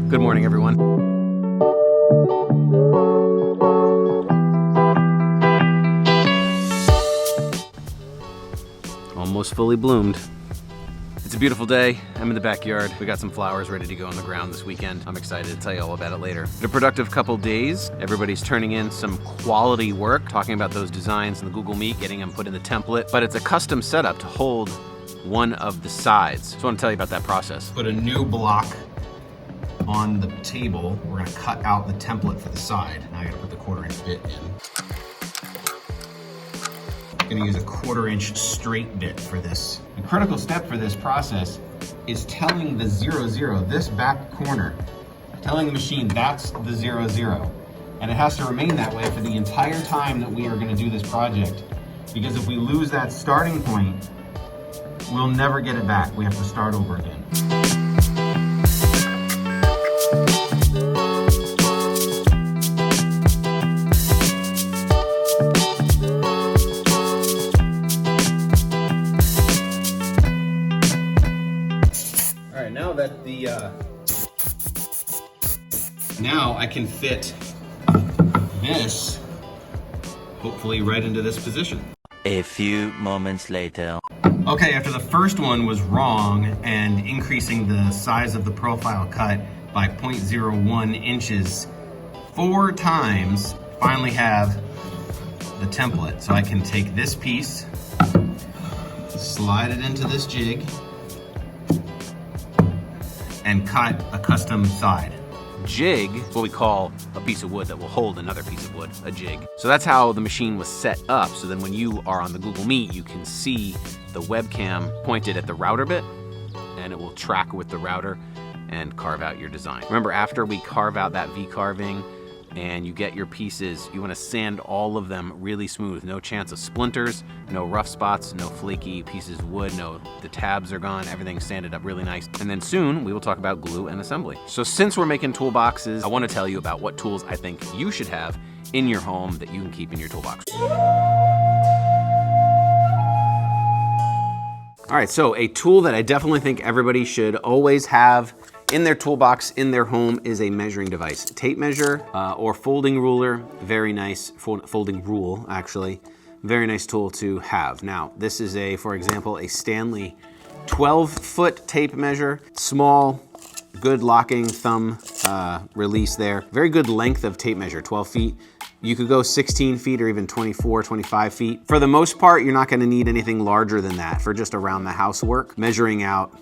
Good morning, everyone. Almost fully bloomed. It's a beautiful day. I'm in the backyard. We got some flowers ready to go on the ground this weekend. I'm excited to tell you all about it later. It's a productive couple days. Everybody's turning in some quality work, talking about those designs in the Google Meet, getting them put in the template. But it's a custom setup to hold one of the sides. So I want to tell you about that process. Put a new block on the table. We're gonna cut out the template for the side. Now I gotta put the 1/4" bit in. I'm gonna use a 1/4" straight bit for this. The critical step for this process is telling the 0, this back corner, telling the machine that's the 0. And it has to remain that way for the entire time that we are gonna do this project. Because if we lose that starting point, we'll never get it back. We have to start over again. All right, now that now I can fit this, hopefully right into this position. A few moments later. Okay, after the first one was wrong and increasing the size of the profile cut by 0.01 inches 4 times, finally have the template. So I can take this piece, slide it into this jig, and cut a custom side. Jig is what we call a piece of wood that will hold another piece of wood, a jig. So that's how the machine was set up. So then when you are on the Google Meet, you can see the webcam pointed at the router bit, and it will track with the router and carve out your design. Remember, after we carve out that V-carving and you get your pieces, you want to sand all of them really smooth. No chance of splinters, no rough spots, no flaky pieces of wood, the tabs are gone, everything's sanded up really nice. And then soon we will talk about glue and assembly. So since we're making toolboxes, I want to tell you about what tools I think you should have in your home that you can keep in your toolbox. All right, so a tool that I definitely think everybody should always have in their toolbox, in their home, is a measuring device. Tape measure or folding ruler, very nice, folding rule actually, very nice tool to have. Now, this is for example, a Stanley 12-foot tape measure, small, good locking thumb release there. Very good length of tape measure, 12 feet. You could go 16 feet or even 24, 25 feet. For the most part, you're not gonna need anything larger than that for just around the house work, measuring out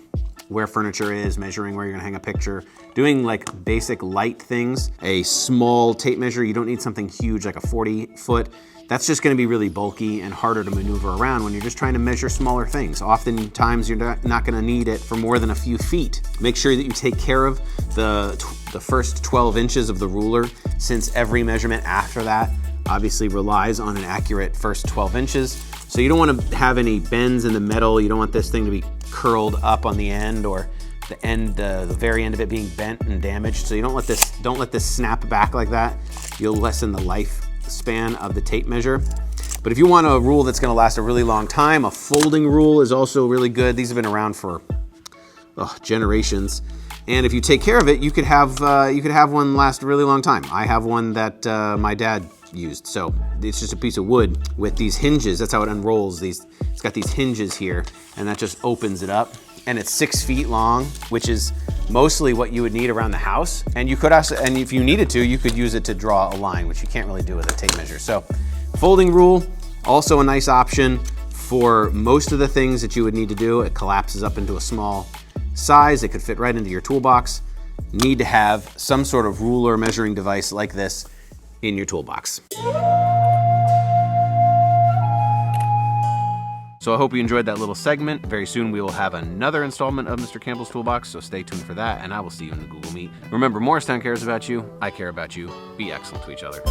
where furniture is, measuring where you're gonna hang a picture, doing like basic light things. A small tape measure, you don't need something huge like a 40-foot. That's just gonna be really bulky and harder to maneuver around when you're just trying to measure smaller things. Oftentimes you're not gonna need it for more than a few feet. Make sure that you take care of the first 12 inches of the ruler, since every measurement after that obviously relies on an accurate first 12 inches. So you don't want to have any bends in the metal. You don't want this thing to be curled up on the end, or the end, the very end of it being bent and damaged. So you don't let this snap back like that. You'll lessen the lifespan of the tape measure. But if you want a rule that's going to last a really long time, a folding rule is also really good. These have been around for generations. And if you take care of it, you could have one last a really long time. I have one that my dad used. So it's just a piece of wood with these hinges. That's how it unrolls. It's got these hinges here, and that just opens it up. And it's 6 feet long, which is mostly what you would need around the house. And you could also, and if you needed to, you could use it to draw a line, which you can't really do with a tape measure. So folding rule, also a nice option for most of the things that you would need to do. It collapses up into a small size. It could fit right into your toolbox. Need to have some sort of ruler measuring device like this in your toolbox. So I hope you enjoyed that little segment. Very soon we will have another installment of Mr. Campbell's Toolbox, so stay tuned for that, and I will see you in the Google Meet. Remember, Morristown cares about you, I care about you. Be excellent to each other.